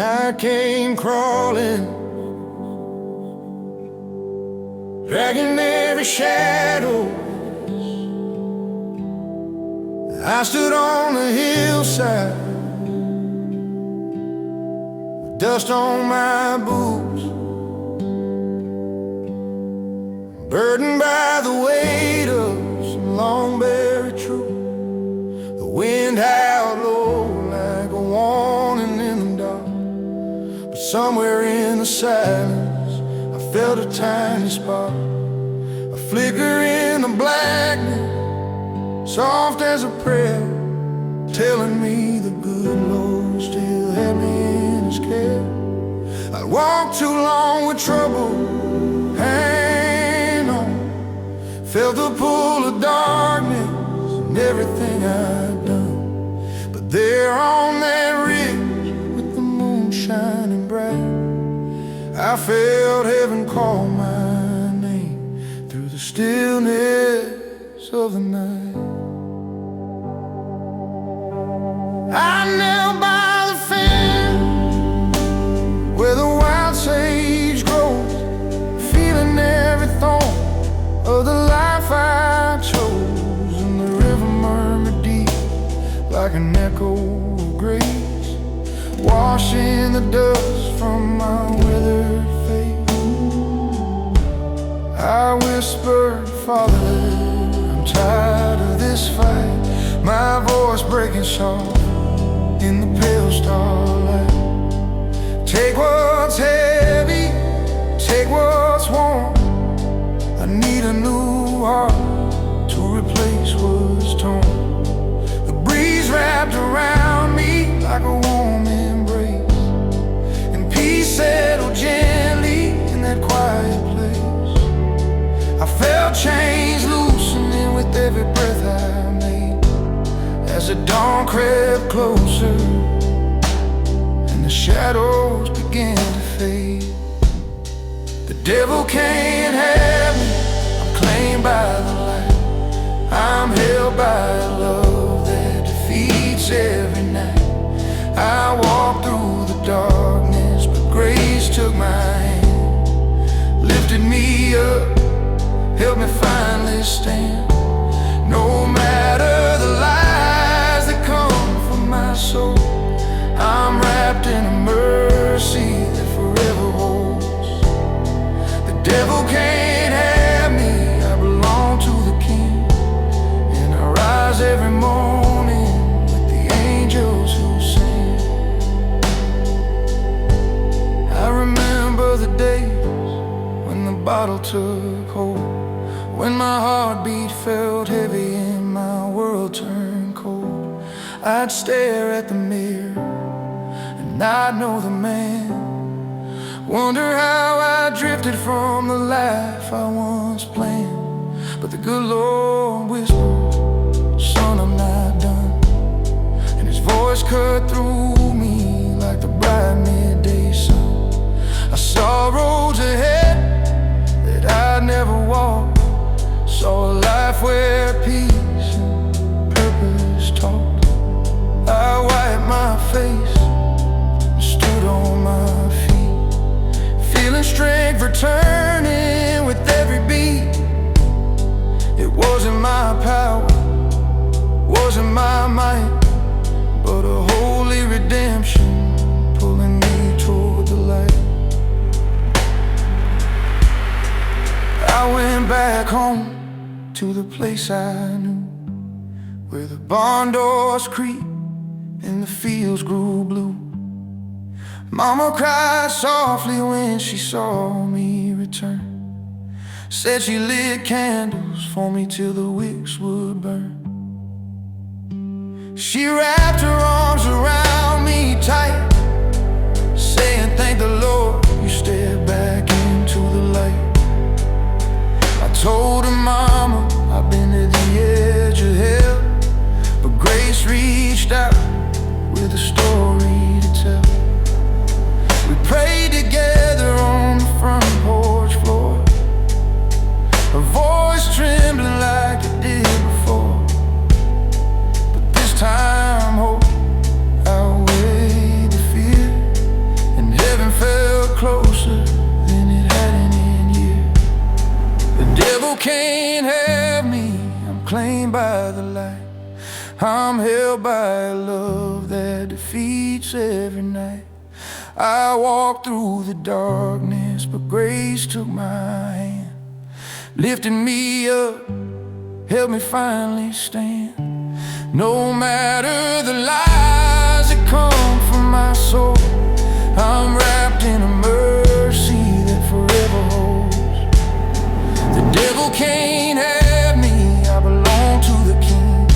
I came crawling, dragging every shadow. I stood on the hillside with dust on my boots, burdened by the weight of some long-buried truth. The wind howled low like a warning in the dark, but somewhere in the silence I felt a tiny spark, a flicker in the blackness, soft as a prayer, telling me the good Lord still had me in His care. I'd walked too long with trouble, hang on, felt the pull of darkness and everything I'd done. But there on that ridge with the moon shining bright, I felt heaven call my name through the stillness of the night. I knelt by the fence where the wild sage grows, feeling every thorn of the life I chose. And the river murmured deep like an echo of grace, washing the dust from my withered face. I whispered, Father, I'm tired of this fight, my voice breaking soft in the pale starlight. Take what's heavy, take what's warm. I need a new heart to replace what's torn. The breeze wrapped around me like a warm embrace, and peace settled gently in that quiet place. I felt chains loosening with every breath I made, as the dawn crept closer and the shadows began to fade. The devil can't have me, I'm claimed by the light. I'm held by a love that defeats every night. I walked through the darkness, but grace took my hand, lifted me up, helped me finally stand. No matter the lies that come from my soul, I'm wrapped in a mercy that forever holds. The devil can't have me, I belong to the King, and I rise every morning with the angels who sing. I remember the days when the bottle took hold, when my heartbeat felt heavy and my world turned cold. I'd stare at the mirror and I'd know the man, wonder how I drifted from the life I once planned. But the good Lord whispered, son, I'm not done. And His voice cut through me like the bright midday sun. I saw roads ahead that I'd never walked, saw a life where peace and purpose talked. I wiped my face and stood on my feet, feeling strength returning with every beat. It wasn't my power, wasn't my might, but a holy redemption pulling me toward the light. I went back home to the place I knew, where the barn doors creaked and the fields grew blue. Mama cried softly when she saw me return, said she lit candles for me till the wicks would burn. She wrapped her arms around me tight, saying, thank the Lord you stepped back into the light. I told her, Mama, I've been to the edge of hell, but grace reached out with a story to tell. We prayed together on the front porch floor, her voice trembling like it did before. But this time hope outweighed the fear, claimed by the light. I'm held by a love that defeats every night. I walked through the darkness, but grace took my hand, lifted me up, helped me finally stand. No matter the lies that come from my soul, I'm wrapped in a mercy that forever holds. The devil can't have me, I belong to the King,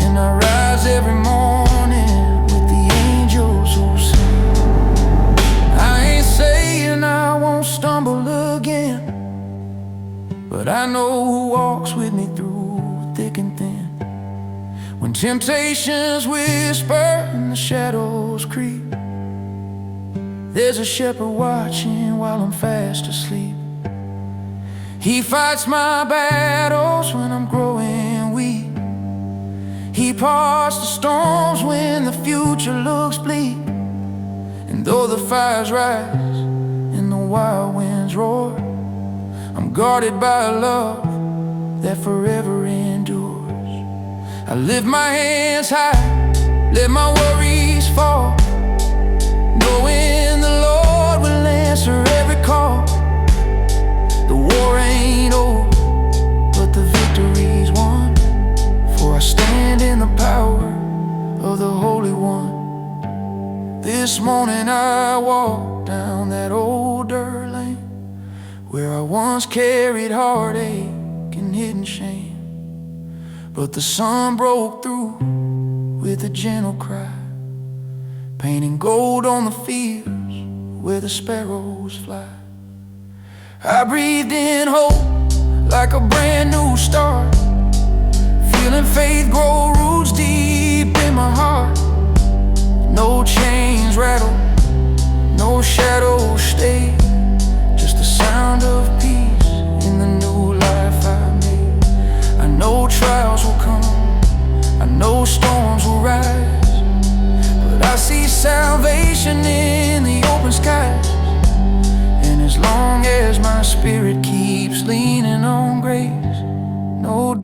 and I rise every morning with the angels who sing. I ain't saying I won't stumble again, but I know who walks with me through thick and thin. When temptations whisper and the shadows creep, there's a shepherd watching while I'm fast asleep. He fights my battles when I'm growing weak. He parts the storms when the future looks bleak. And though the fires rise and the wild winds roar, I'm guarded by a love that forever endures. I lift my hands high, let my worries fall, knowing the Lord will answer every call. The war ain't over, but the victory's won, for I stand in the power of the Holy One. This morning I walked down that old dirt lane, where I once carried heartache and hidden shame. But the sun broke through with a gentle cry, painting gold on the fields where the sparrows fly. I breathed in hope like a brand new start, feeling faith grow roots deep in my heart. No chains rattle, no shadows stay, just the sound of peace in the new life I made. I know trials will come, I know storms will rise, but I see salvation in the open skies. And as long as my spirit keeps leaning on grace, no